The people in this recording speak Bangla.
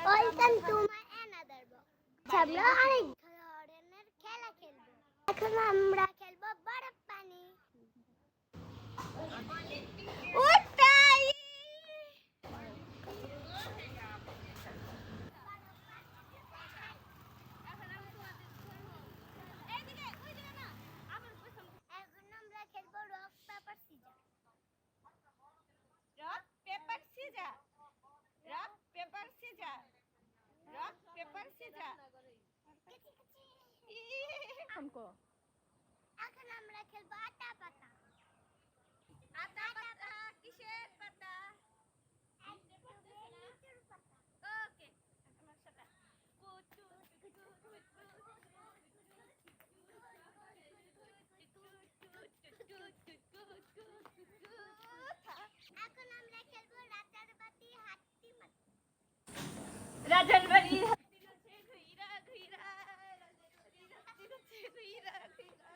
Welcome to my another box. আমরা অনেক ধরনের খেলা খেলবো। এখন আমরা খেলবো বরফ পানি। উঠাই এখন আমরা খেলবো rock paper scissor. Rock paper scissor, rock paper scissor, rock paper scissor. এখন আমরা খেলবো আটা পাতা। আতা পাতা কিসের পাতা? লিচুর পাতা। ওকে আমার সাথে কুচু এখন আমরা খেলবো রাজার বাটি হাতি মাটি। রাজার বাড়ি হাতি নাচে ঘুইরা ঘুইরা, রাজার বাড়ি হাতি নাচে ঘুইরা ঘুইরা।